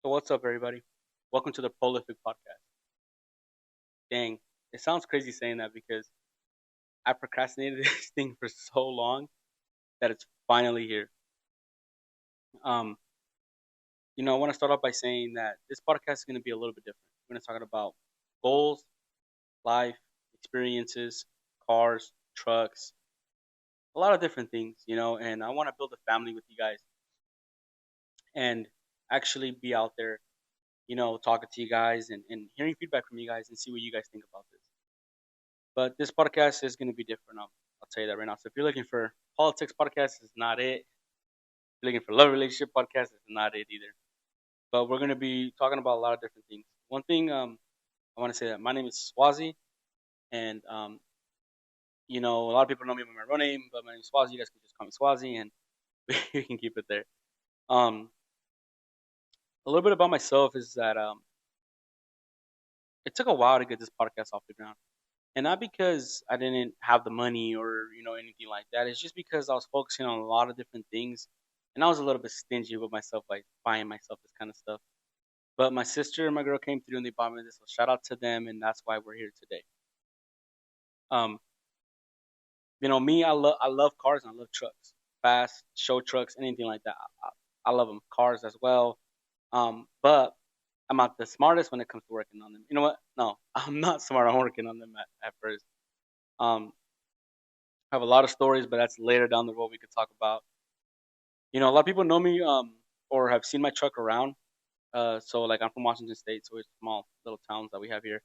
So what's up, everybody? Welcome to the Prolific Podcast. Dang, it sounds crazy saying that because I procrastinated this thing for so long that it's finally here. Um, I want to start off by saying that this podcast is going to be a little bit different. We're going to talk about goals, life, experiences, cars, trucks, a lot of different things, and I want to build a family with you guys and actually be out there, talking to you guys and hearing feedback from you guys and see what you guys think about this. But this podcast is going to be different. I'll tell you that right now. So if you're looking for politics podcast, it's not it. If you're looking for love relationship podcast, it's not it either. But we're going to be talking about a lot of different things. One thing I want to say that my name is Swazi, and a lot of people know me by my real name, but my name is Swazi. You guys can just call me Swazi, and we can keep it there. Um, a little bit about myself is that it took a while to get this podcast off the ground. And not because I didn't have the money or anything like that. It's just because I was focusing on a lot of different things, and I was a little bit stingy with myself, like buying myself this kind of stuff. But my sister and my girl came through and they bought me this. So shout out to them, and that's why we're here today. Um, me, I love cars and I love trucks, fast show trucks, anything like that. I love them, cars as well. But I'm not the smartest when it comes to working on them. You know what? No, I'm not smart on working on them at first. Um, I have a lot of stories, but that's later down the road we could talk about. A lot of people know me or have seen my truck around. So like I'm from Washington State, so it's small little towns that we have here.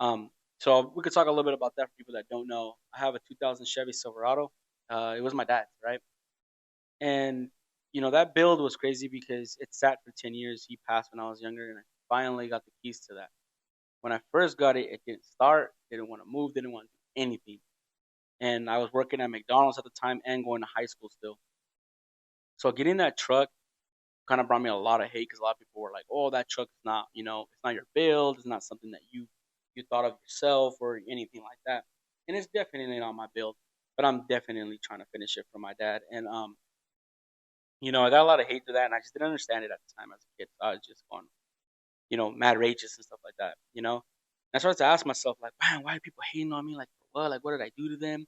Um, so we could talk a little bit about that for people that don't know. I have a 2000 Chevy Silverado. It was my dad's, right? And that build was crazy because it sat for 10 years. He passed when I was younger, and I finally got the keys to that. When I first got it, it didn't start, didn't want to move, didn't want to do anything. And I was working at McDonald's at the time and going to high school still. So getting that truck kind of brought me a lot of hate because a lot of people were like, "Oh, that truck is not, it's not your build. It's not something that you thought of yourself or anything like that." And it's definitely not my build, but I'm definitely trying to finish it for my dad. And I got a lot of hate for that, and I just didn't understand it at the time as a kid. So I was just going, mad rages and stuff like that. And I started to ask myself, like, man, why are people hating on me? Like, for what? Like, what did I do to them?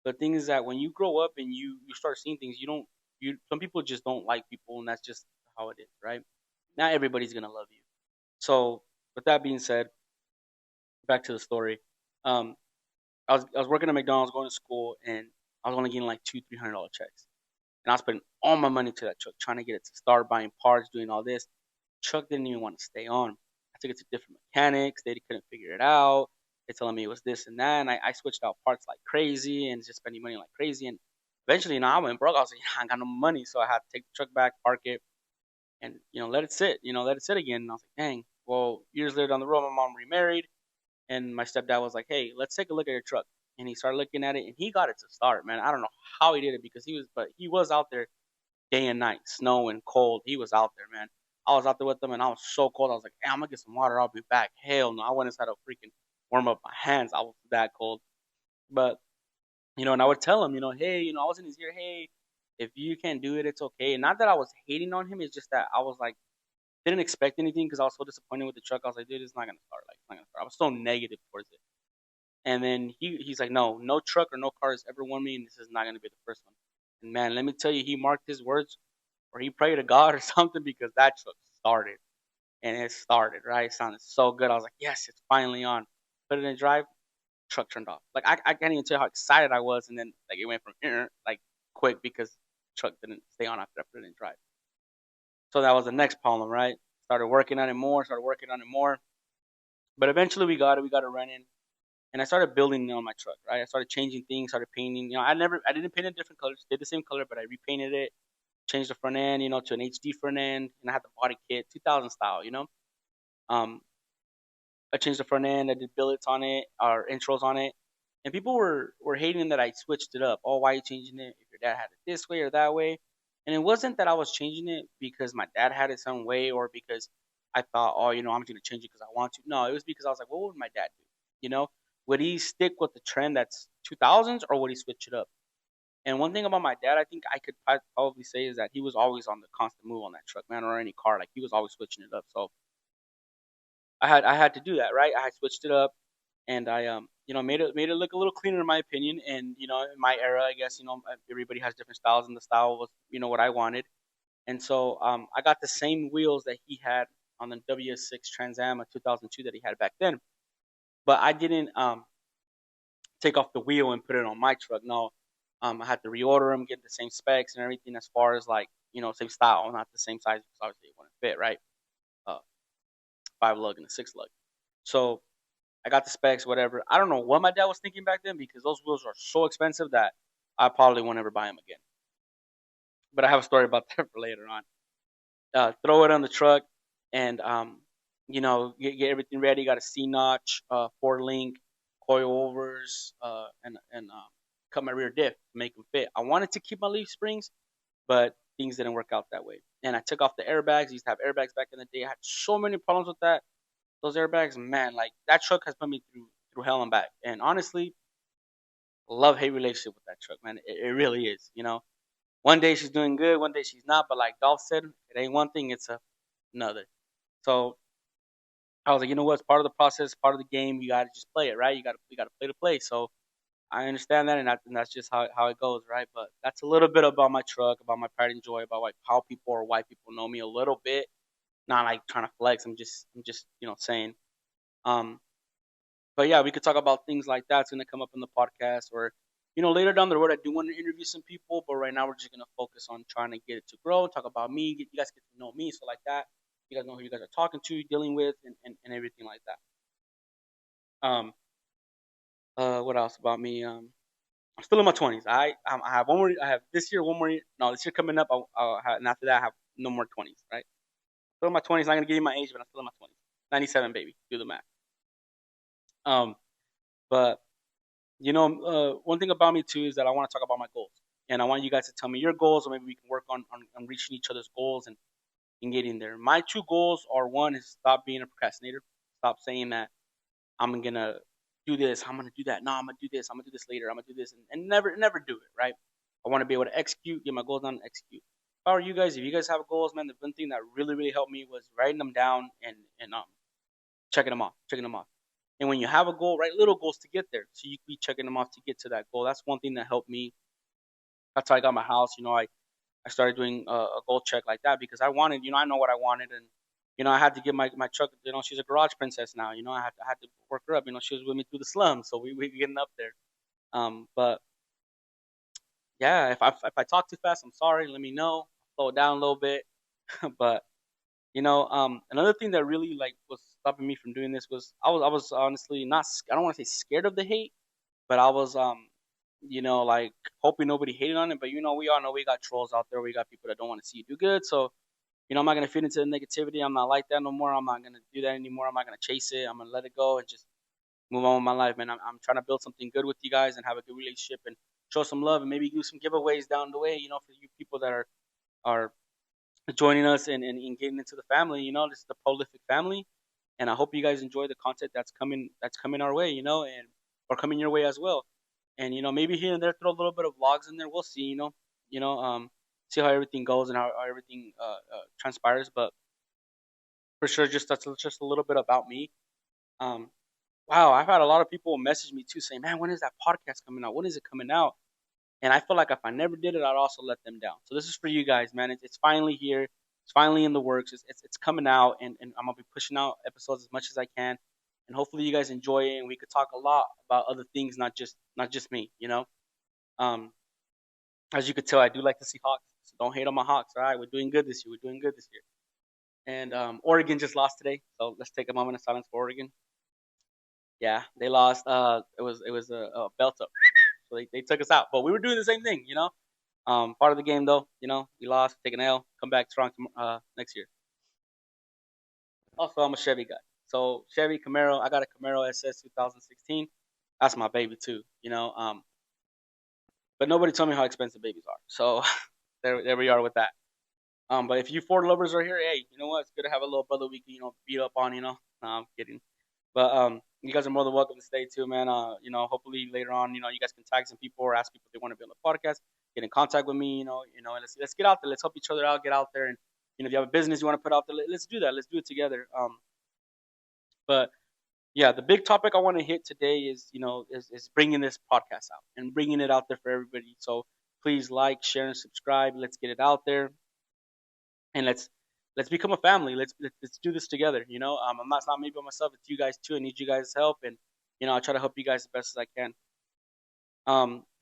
The thing is that when you grow up and you start seeing things, you don't you some people just don't like people, and that's just how it is, right? Not everybody's gonna love you. So with that being said, back to the story. Um, I was working at McDonald's, going to school, and I was only getting like $200-300 checks, and I was putting all my money to that truck, trying to get it to start buying parts, doing all this. Truck didn't even want to stay on. I took it to different mechanics. They couldn't figure it out. They telling me it was this and that, and I switched out parts like crazy and just spending money like crazy. And eventually, I went broke. I was like, I ain't got no money, so I had to take the truck back, park it, and let it sit. Let it sit again. And I was like, dang. Well, years later down the road, my mom remarried, and my stepdad was like, hey, let's take a look at your truck. And he started looking at it, and he got it to start. Man, I don't know how he did it because he was out there day and night, snow and cold. He was out there, man. I was out there with him, and I was so cold. I was like, hey, I'm gonna get some water. I'll be back. Hell no, I went inside to freaking warm up my hands. I was that cold. But and I would tell him, hey, I was in his ear, hey, if you can't do it, it's okay. Not that I was hating on him. It's just that I was like, didn't expect anything because I was so disappointed with the truck. I was like, dude, it's not gonna start. Like, it's not gonna start. I was so negative towards it. And then he's like, no truck or no car has ever won me, and this is not gonna be the first one. And man, let me tell you, he marked his words or he prayed to God or something because that truck started and it started, right? It sounded so good. I was like, yes, it's finally on. Put it in drive, truck turned off. Like I can't even tell you how excited I was, and then like it went from like quick because truck didn't stay on after I put it in drive. So that was the next problem, right? Started working on it more, started working on it more. But eventually we got it, running. And I started building on my truck, right? I started changing things, started painting. I didn't paint it different colors, did the same color, but I repainted it, changed the front end, to an HD front end, and I had the body kit, 2000 style. Um, I changed the front end, I did billets on it, or intros on it, and people were hating that I switched it up. Oh, why are you changing it? If your dad had it this way or that way, and it wasn't that I was changing it because my dad had it some way or because I thought, oh, I'm just gonna change it because I want to. No, it was because I was like, what would my dad do? You know, would he stick with the trend that's 2000s or would he switch it up? And one thing about my dad, I think I could probably say is that he was always on the constant move on that truck, man, or any car. Like he was always switching it up. So I had to do that, right? I had switched it up, and I made it look a little cleaner in my opinion. And in my era, I guess everybody has different styles, and the style was what I wanted. And so I got the same wheels that he had on the WS6 Trans Am of 2002 that he had back then, but I didn't take off the wheel and put it on my truck. No, I had to reorder them, get the same specs and everything as far as like same style, not the same size because obviously it wouldn't fit, right? Uh, 5 lug and a 6 lug. So I got the specs, whatever. I don't know what my dad was thinking back then because those wheels are so expensive that I probably won't ever buy them again. But I have a story about that for later on. Throw it on the truck, and get everything ready. Got a C notch, 4 link, coilovers, and cut my rear diff to make them fit. I wanted to keep my leaf springs, but things didn't work out that way. And I took off the airbags. I used to have airbags back in the day. I had so many problems with that. Those airbags, man, like that truck has put me through hell and back. And honestly, love hate relationship with that truck, man. It really is. One day she's doing good, one day she's not. But like Dolph said, it ain't one thing, it's another. So I was like, you know what? It's part of the process, part of the game. You got to just play it, right? You got to play to play. So I understand that, and that's just how it goes, right? But that's a little bit about my truck, about my pride and joy, about like how people or why people know me a little bit. Not like trying to flex. I'm just saying. Um, but yeah, we could talk about things like that's gonna come up in the podcast, or later down the road. I do want to interview some people, but right now we're just gonna focus on trying to get it to grow, talk about me, get you guys get to know me, so like that. You guys know who you guys are talking to, dealing with, and everything like that. Um, what else about me? I'm still in my 20s. I have one more. I have this year one more. No, this year coming up. And after that, I have no more 20s. Right. Still in my 20s. Not gonna give you my age, but I'm still in my 20s. 97, baby. Do the math. Um, but one thing about me too is that I want to talk about my goals, and I want you guys to tell me your goals, or maybe we can work on reaching each other's goals and getting there. My two goals are: one is stop being a procrastinator. Stop saying that I'm gonna do this, I'm gonna do that. No, I'm gonna do this, I'm gonna do this later, I'm gonna do this, and never do it. Right? I want to be able to execute, get my goals done, and execute. If I were you guys, if you guys have goals, man, the one thing that really helped me was writing them down and checking them off. And when you have a goal, write little goals to get there, so you can be checking them off to get to that goal. That's one thing that helped me. That's how I got my house. I started doing a goal check like that because I wanted, I know what I wanted, and I had to give my truck. She's a garage princess now. I had to work her up. She was with me through the slums, so we getting up there. But yeah, if I talk too fast, I'm sorry. Let me know. Slow it down a little bit. But another thing that really like was stopping me from doing this was I was honestly not. I don't want to say scared of the hate, but I was like hoping nobody hated on it. But we all know we got trolls out there. We got people that don't want to see you do good. So I'm not gonna feed into the negativity. I'm not like that no more. I'm not gonna do that anymore. I'm not gonna chase it. I'm gonna let it go and just move on with my life, man. I'm trying to build something good with you guys and have a good relationship and show some love and maybe do some giveaways down the way. For you people that are joining us and getting into the family. This is the prolific family, and I hope you guys enjoy the content that's coming our way. And or coming your way as well. And maybe here and there throw a little bit of vlogs in there. We'll see. You know see how everything goes and how everything transpires. But for sure, that's just a little bit about me. Um, wow, I've had a lot of people message me too, saying, "Man, when is that podcast coming out? When is it coming out?" And I feel like if I never did it, I'd also let them down. So this is for you guys, man. It's finally here. It's finally in the works. It's coming out, and I'm gonna be pushing out episodes as much as I can, and hopefully you guys enjoy it. And we could talk a lot about other things, not just me. Um, as you could tell, I do like the Seahawks. So don't hate on my Hawks. All right, we're doing good this year. We're doing good this year. And Oregon just lost today, so let's take a moment of silence for Oregon. Yeah, they lost. It was a belt up, so they took us out. But we were doing the same thing. Part of the game though. We lost, take an L, come back strong next year. Also, I'm a Chevy guy, so Chevy Camaro. I got a Camaro SS 2016. That's my baby too. But nobody told me how expensive babies are, so there we are with that. But if you Ford lovers are here, hey, you know what? It's good to have a little brother we can beat up on. No, I'm kidding. But you guys are more than welcome to stay too, man. Hopefully later on, you guys can tag some people or ask people if they want to be on the podcast. get in contact with me. And let's get out there. Let's help each other out. Get out there, and if you have a business you want to put out there, let's do that. Let's do it together. But yeah, the big topic I want to hit today is is bringing this podcast out and bringing it out there for everybody. So please like, share, and subscribe. Let's get it out there, and let's become a family. Let's do this together. It's not me by myself. It's you guys too. I need you guys' help, and I try to help you guys the best as I can.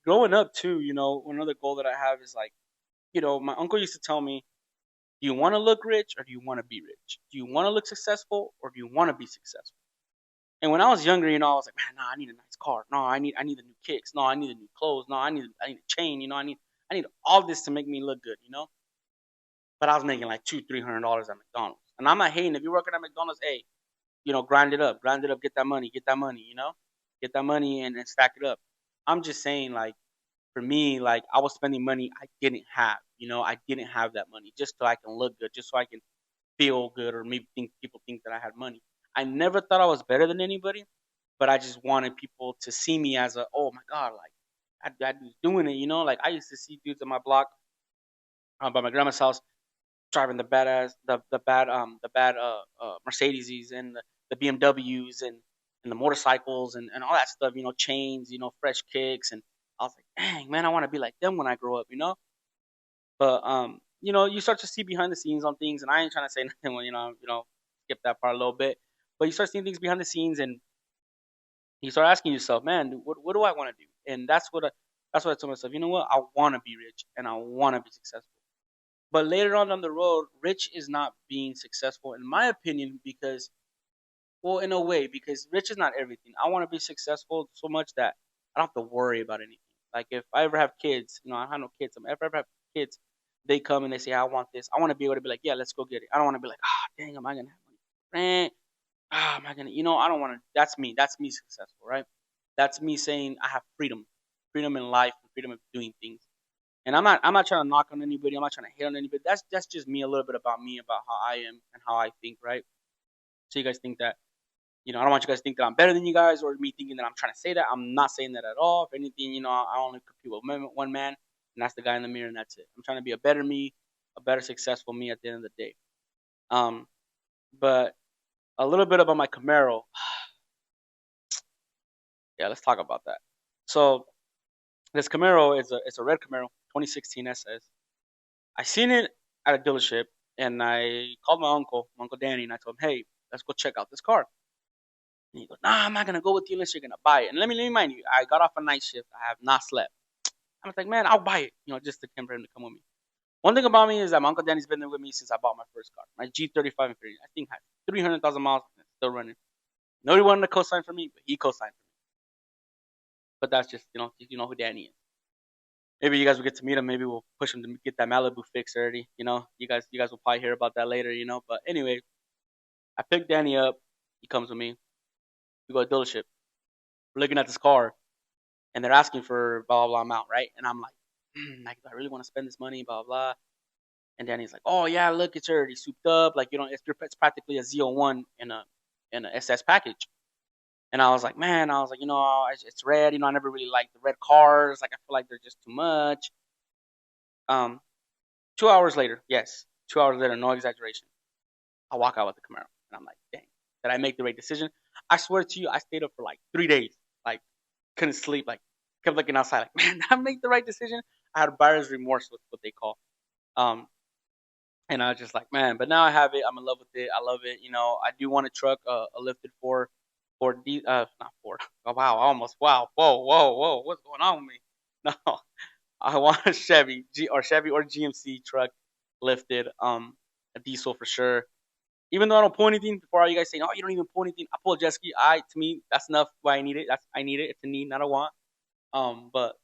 Growing up too, another goal that I have is like, my uncle used to tell me, do you want to look rich or do you want to be rich? Do you want to look successful or do you want to be successful? And when I was younger, I was like, man, no, I need a nice car. No, I need the new kicks. No, I need the new clothes. No, I need a chain. I need all this to make me look good. But I was making like $200-300 at McDonald's, and I'm not hating. If you're working at McDonald's, hey, grind it up, get that money, get that money and stack it up. I'm just saying, like, for me, like, I was spending money I didn't have. I didn't have that money just so I can look good, just so I can feel good, or maybe people think that I had money. I never thought I was better than anybody, but I just wanted people to see me as a, oh my god, like that dude's doing it. Like I used to see dudes on my block, by my grandma's house, driving the bad Mercedes and the BMWs and the motorcycles and all that stuff. Chains, fresh kicks, and I was like, dang man, I want to be like them when I grow up. But you start to see behind the scenes on things, and I ain't trying to say nothing when skip that part a little bit. But you start seeing things behind the scenes, and you start asking yourself, man, what do I want to do? And that's what I told myself. You know what? I want to be rich and I want to be successful. But later on down the road, rich is not being successful, in my opinion, because, well, in a way, because rich is not everything. I want to be successful so much that I don't have to worry about anything. Like if I ever have kids, I have no kids. If I ever have kids, they come and they say, I want this. I want to be able to be like, yeah, let's go get it. I don't want to be like, ah, dang, am I gonna have money for rent? Ah, am I gonna? I don't want to. That's me. That's me successful, right? That's me saying I have freedom, freedom in life, and freedom of doing things. And I'm not trying to knock on anybody. I'm not trying to hate on anybody. That's just me, a little bit about me, about how I am and how I think, right? So you guys think that, I don't want you guys to think that I'm better than you guys, or me thinking that I'm trying to say that. I'm not saying that at all. If anything, I only compete with one man, and that's the guy in the mirror, and that's it. I'm trying to be a better me, a better successful me at the end of the day. Um, but a little bit about my Camaro. Yeah, let's talk about that. So this Camaro is a red Camaro, 2016 SS. I seen it at a dealership, and I called my uncle Danny, and I told him, hey, let's go check out this car. And he goes, nah, I'm not gonna go with you unless you're gonna buy it. And let me mind you, I got off a night shift. I have not slept. I was like, man, I'll buy it, just to for him to come with me. One thing about me is that my uncle Danny's been there with me since I bought my first car, my G35 Infiniti. I think had 300,000 miles, and it's still running. Nobody wanted to co-sign for me, but he co-signed for me. But that's just, who Danny is. Maybe you guys will get to meet him. Maybe we'll push him to get that Malibu fix already. You guys will probably hear about that later. But anyway, I picked Danny up. He comes with me. We go to the dealership. We're looking at this car, and they're asking for blah blah blah amount, right? And I'm like, like, do I really want to spend this money? Blah blah. And Danny's like, oh yeah, look, it's already souped up. Like it's practically a Z01 in a SS package. And I was like, man, it's red. I never really liked the red cars. Like I feel like they're just too much. Um, 2 hours later, yes, 2 hours later, no exaggeration, I walk out with the Camaro, and I'm like, dang, did I make the right decision? I swear to you, I stayed up for like 3 days, like couldn't sleep, like kept looking outside, like, man, did I make the right decision? I had buyer's remorse, with what they call. Um, and I was just like, man, but now I have it. I'm in love with it. I love it. I do want a truck, a lifted not Ford. Oh, wow, almost, wow, whoa, whoa, whoa, what's going on with me? No, I want a Chevy or GMC truck, lifted, a diesel for sure. Even though I don't pull anything, before all you guys saying, oh, you don't even pull anything, I pull a jet ski. To me, that's enough. Why I need it. I need it. It's a need, not a want. But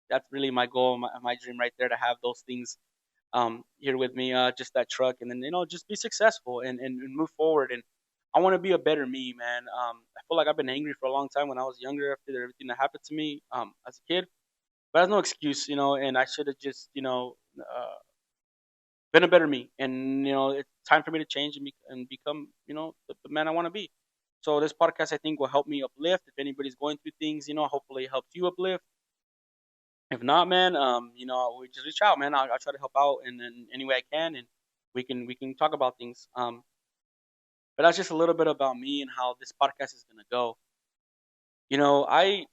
that's really my goal, my dream right there, to have those things here with me, just that truck, and then just be successful and move forward. And I want to be a better me, man. I feel like I've been angry for a long time when I was younger after everything that happened to me, as a kid. But that's no excuse, and I should have just, been a better me. And it's time for me to change and become, the man I want to be. So this podcast, I think, will help me uplift. If anybody's going through things, hopefully it helps you uplift. If not, man, we just reach out, man. I'll try to help out in any way I can, and we can talk about things. But that's just a little bit about me and how this podcast is gonna go. You know, I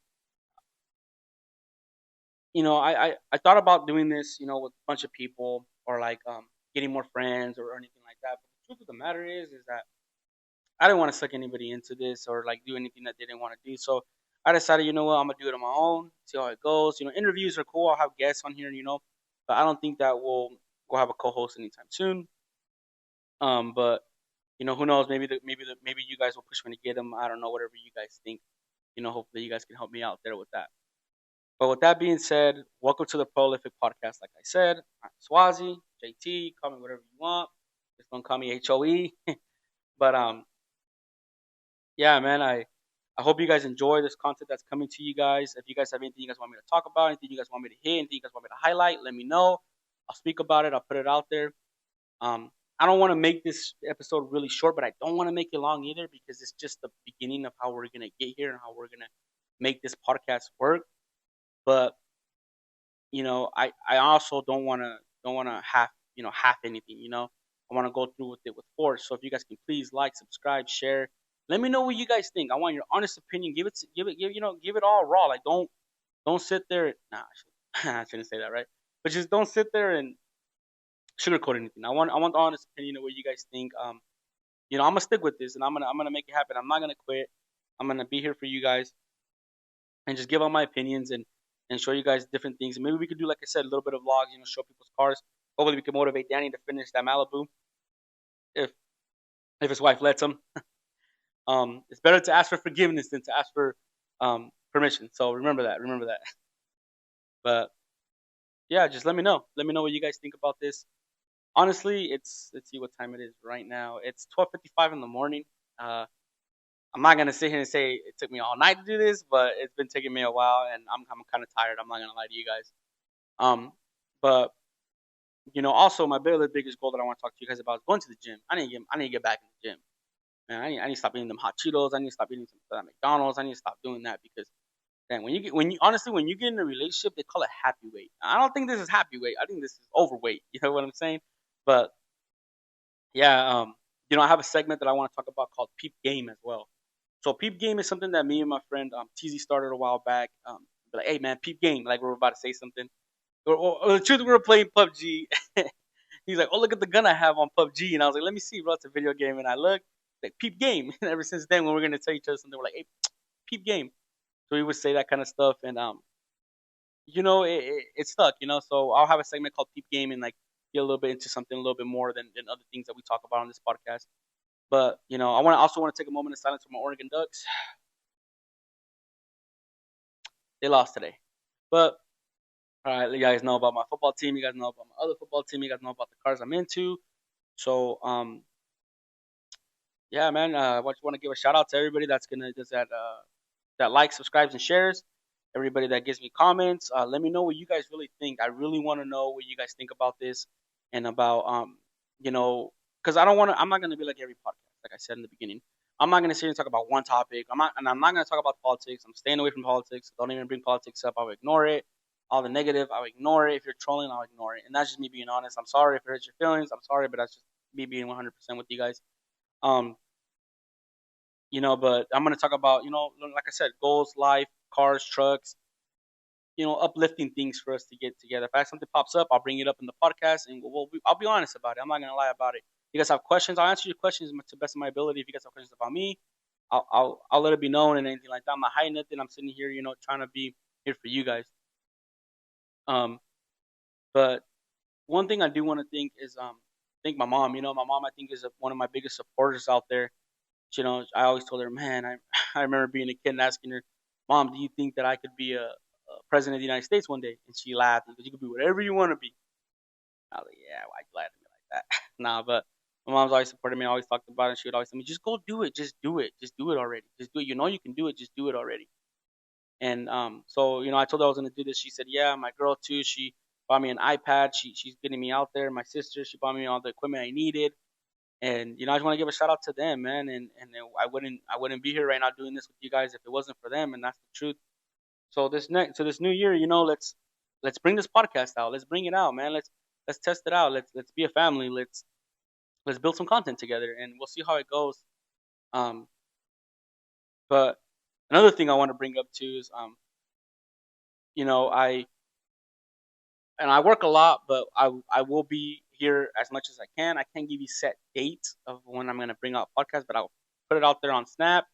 I thought about doing this, with a bunch of people or like getting more friends or anything like that. But the truth of the matter is that I didn't want to suck anybody into this or like do anything that they didn't want to do. So I decided, you know what, I'm gonna do it on my own, see how it goes. Interviews are cool. I'll have guests on here, but I don't think that we'll have a co-host anytime soon. But who knows? Maybe you guys will push me to get them. I don't know. Whatever you guys think. Hopefully you guys can help me out there with that. But with that being said, welcome to the Prolific Podcast. Like I said, I'm Swazi, JT, call me whatever you want. Just don't call me HOE. But yeah, man, I hope you guys enjoy this content that's coming to you guys. If you guys have anything you guys want me to talk about, anything you guys want me to hit, anything you guys want me to highlight, let me know. I'll speak about it. I'll put it out there. Um, I don't want to make this episode really short, but I don't want to make it long either because it's just the beginning of how we're gonna get here and how we're gonna make this podcast work. But I also don't want to half anything. I want to go through with it with force. So if you guys can please like, subscribe, share. Let me know what you guys think. I want your honest opinion. Give it all raw. Like don't sit there. Nah, I shouldn't say that, right? But just don't sit there and sugarcoat anything. I want the honest opinion of what you guys think. I'm gonna stick with this, and I'm gonna make it happen. I'm not gonna quit. I'm gonna be here for you guys and just give out my opinions and show you guys different things. And maybe we could do, like I said, a little bit of vlogs. Show people's cars. Hopefully, we can motivate Danny to finish that Malibu if his wife lets him. It's better to ask for forgiveness than to ask for permission. So remember that. Remember that. But yeah, just let me know. Let me know what you guys think about this. Honestly, let's see what time it is right now. It's 12:55 in the morning. Uh, I'm not gonna sit here and say it took me all night to do this, but it's been taking me a while, and I'm kind of tired. I'm not gonna lie to you guys. But also my other biggest goal that I want to talk to you guys about is going to the gym. I need to get back in the gym. Man, I need to stop eating them hot Cheetos. I need to stop eating some that McDonald's. I need to stop doing that because then when you get in a relationship, they call it happy weight. I don't think this is happy weight. I think this is overweight. You know what I'm saying? But yeah, I have a segment that I want to talk about called Peep Game as well. So Peep Game is something that me and my friend TZ started a while back. Like, hey man, Peep Game, like we're about to say something. Or the truth, we were playing PUBG. He's like, oh look at the gun I have on PUBG, and I was like, let me see, bro, it's a video game. And I look like Peep Game. And ever since then, when we're gonna tell each other something, we're like, hey, Peep Game. So we would say that kind of stuff, and it stuck. So I'll have a segment called Peep Game and like get a little bit into something a little bit more than other things that we talk about on this podcast. But I also want to take a moment of silence for my Oregon Ducks. They lost today, but all right, you guys know about my football team. You guys know about my other football team. You guys know about the cars I'm into. So yeah, man. I just want to give a shout out to everybody that likes, subscribes, and shares. Everybody that gives me comments. Let me know what you guys really think. I really want to know what you guys think about this and about you know, because I don't want to. I'm not gonna be like every podcast, like I said in the beginning. I'm not gonna sit here and talk about one topic. I'm not gonna talk about politics. I'm staying away from politics. Don't even bring politics up. I'll ignore it. All the negative, I'll ignore it. If you're trolling, I'll ignore it. And that's just me being honest. I'm sorry if it hurts your feelings. I'm sorry, but that's just me being 100% with you guys. Um, but I'm gonna talk about, like I said, goals, life, cars, trucks, uplifting things for us to get together. If something pops up, I'll bring it up in the podcast, and I'll be honest about it. I'm not gonna lie about it. If you guys have questions, I'll answer your questions to the best of my ability. If you guys have questions about me, I'll let it be known and anything like that. I'm not hiding nothing. I'm sitting here, trying to be here for you guys. Um, but one thing I do want to think is thank my mom. My mom I think is one of my biggest supporters out there. I always told her, man, I remember being a kid and asking her, Mom, do you think that I could be a president of the United States one day? And she laughed because you could be whatever you want to be. I was like, yeah, why you lie to me like that? Nah, but my mom's always supported me. I always talked about it. And she would always tell me, just go do it. Just do it. Just do it already. Just do it. You know you can do it. Just do it already. And so I told her I was gonna do this. She said, yeah. My girl too. She bought me an iPad. She's getting me out there. My sister, she bought me all the equipment I needed. And I just want to give a shout out to them, man. And I wouldn't be here right now doing this with you guys if it wasn't for them. And that's the truth. So this new year, let's let's bring this podcast out. Let's bring it out, man. Let's test it out. Let's be a family. Let's build some content together, and we'll see how it goes. Um, but another thing I want to bring up too is, you know, I work a lot, but I will be here as much as I can. I can't give you set dates of when I'm gonna bring out podcasts, but I'll put it out there on Snap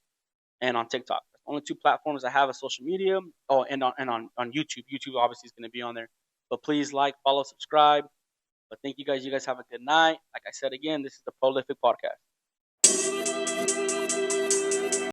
and on TikTok. That's only two platforms I have of social media. Oh, and on YouTube. YouTube obviously is gonna be on there. But please like, follow, subscribe. But thank you guys. You guys have a good night. Like I said again, this is the Prolific Podcast.